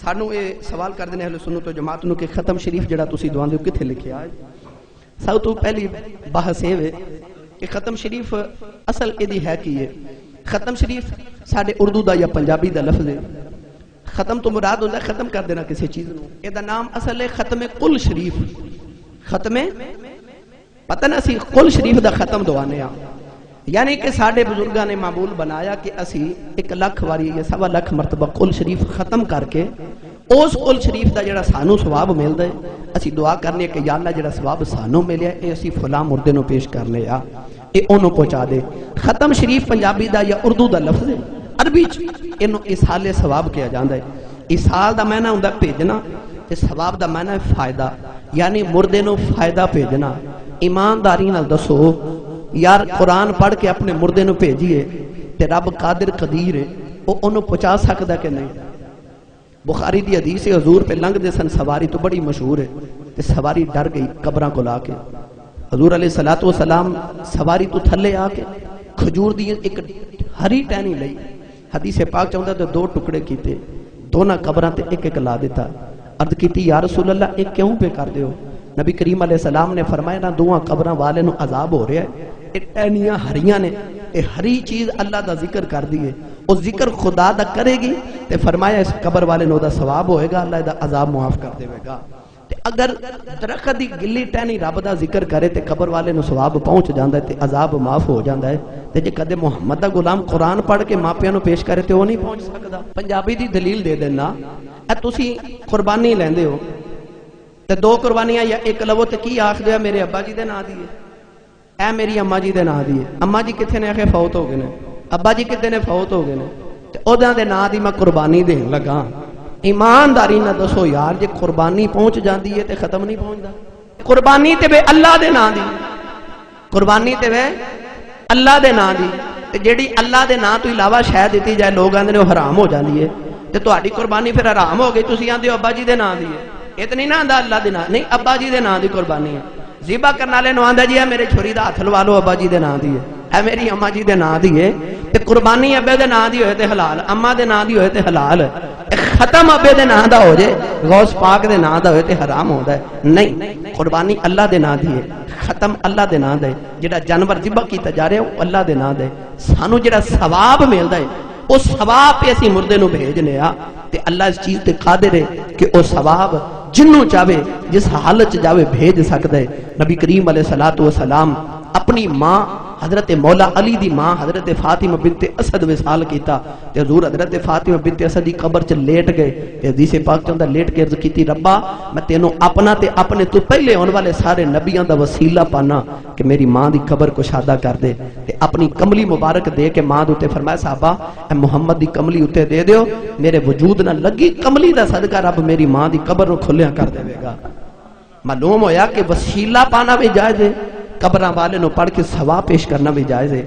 سانو یہ سوال کر دینے اہل سنت و جماعت نو کہ ختم شریف جڑا تسی دعاندے ہو کتھے لکھیا ہے؟ سب تو پہلی بحث یہ ہے کہ ختم شریف اصل ایدی ہے کی ہے؟ ختم شریف ساڑھے اردو دا یا پنجابی دا لفظ ہے. ختم تو مراد ہوتا ہے ختم کر دینا کسی چیز نو. ایدہ نام اصل ہے ختم قل شریف. ختم پتہ نہ سی قل شریف دا ختم دعانے ہاں، یعنی کہ ساڑھے بزرگاں نے معمول بنایا کہ اسی 1 لاکھ واری یا 1.25 لاکھ مرتبہ قل شریف ختم کر کے اس قل شریف دا جڑا سانو ثواب ملدا ہے اسی دعا کرنے کہ یا اللہ جڑا ثواب سانو ملیا اے اسی فلاں مردے نو پیش کرنے آ اے اونوں پہنچا دے. ختم شریف پنجابی دا یا اردو دا لفظ ہے، عربی چ اینو ایصال ثواب کہا جاندا ہے. ایصال دا معنی ہوندا بھیجنا تے ثواب دا معنی ہے فائدہ، یعنی مردے نو فائدہ بھیجنا. ایمانداری نال دسو یار قرآن پڑھ کے اپنے مردے نو بھیجیے تے رب قادر قدیر ہے او اونوں پہنچا سکدا کہ نہیں؟ بخاری دی حدیث ہے حضور پہ لنگ دے سن سواری تو بڑی مشہور ہے تے سواری ڈر گئی قبراں کو لا کے. حضور علیہ الصلوۃ والسلام سواری تو تھلے آ کے کھجور دی ایک ہری ٹہنی لئی، حدیث پاک چاہندا تے 2 ٹکڑے کیتے، دونوں قبراں تے ایک لا دیتا. عرض کیتی یا رسول اللہ ایک کیوں پہ کر دیو؟ نبی کریم علیہ السلام نے فرمایا نا دواں قبراں والے نو عذاب ہو رہا ہے، اے ٹہنیاں ہریاں نے، اے ہری چیز اللہ دا ذکر کر دیئے، او ذکر خدا دا کرے گی تے فرمایا اس قبر والے نو دا ثواب ہوئے گا، اللہ دا عذاب معاف کر دے گا. تے اگر درخت دی گلی ٹہنی رب دا ذکر کرے تے قبر والے نو ثواب پہنچ جاندا ہے تے عذاب معاف ہو جاندا ہے. تے جے کدے محمد دا غلام قرآن پڑھ کے ماپیاں نو پیش کرے تے وہ نہیں پہنچ سکدا. پنجابی دی دلیل دے دینا، اے تسی قربانی لیندے ہو تے 2 قربانیاں یا 1 لو تے کی آکھ دے میرے ابا جی دے نام دیے، اے میری اماں جی دے نام دیے. اماں جی کتھے نے آخے فوت ہو گئے نے، ابا جی کتنے نے فوت ہو گئے نے، تے اوداں دے نام دی میں قربانی دین لگا. ایمانداری نہ دسو یار جے قربانی پہنچ جاندی ہے تے ختم نہیں پہنچدا؟ قربانی تے وے اللہ دے نام دی، قربانی تے وے اللہ دے نام دی، تے جیڑی اللہ دے نام تو علاوہ شے دتی جائے لوگ آندے نے وہ حرام ہو جاندی ہے تے تہاڈی قربانی پھر حرام ہو گئی. تسی آندے ہو ابا جی دے نام دی ہے، اتنی نہ آندا اللہ دے نام نہیں، ابا جی دے نام دی قربانی ہے. ذبح کرنے والے نو آندا جی ہے میرے چھری دا ہاتھ لوا لو ابا جی دے نام دی ہے، اے میری اماں جی دے نام دی ہے. تے قربانی ابے دے نام دی ہوئے تے حلال، اماں دے نام دی ہوئے تے حلال. ختم ابے دے نام دا ہو جائے، غوث پاک دے نام دا ہوئے تے حرام ہوتا ہے. نہیں، قربانی اللہ دے نام دی ہے، ختم اللہ دے نام دا ہے. جڑا جانور ذبح کیتا جا رہا ہے وہ اللہ دے نام دا ہے. سانو جڑا ثواب ملدا ہے او ثواب پہ اسی مردے نو بھیجنے آ تے اللہ اس چیز تے قادر ہے کہ او ثواب جنوں چاہے جس حالت جاوے بھیج سکتا ہے. نبی کریم علیہ الصلوۃ والسلام اپنی ماں حضرت مولا علی دی ماں حضرت فاطمہ بنت اسد وصال کیتا تے حضور حضرت فاطمہ بنت اسد دی قبر چ لیٹ گئے تے حدیث پاک چوندا لیٹ کے عرض کیتی ربا میں تینوں اپنا تے اپنے تو پہلے ہون والے سارے نبیاں دا وسیلہ پانا کہ میری ماں دی قبر کو شادہ کر دے. تے اپنی کملی مبارک دے کے ماں دے فرمایا صحابہ اے محمد دی کملی اتے دے دیو، میرے وجود نہ لگی کملی دا صدقہ رب میری ماں دی قبر نو کھلیاں کر دے گا. معلوم ہویا کہ وسیلہ پانا بھی جائز ہے، قبراں والے نو پڑھ کے ثواب پیش کرنا بھی جائز ہے.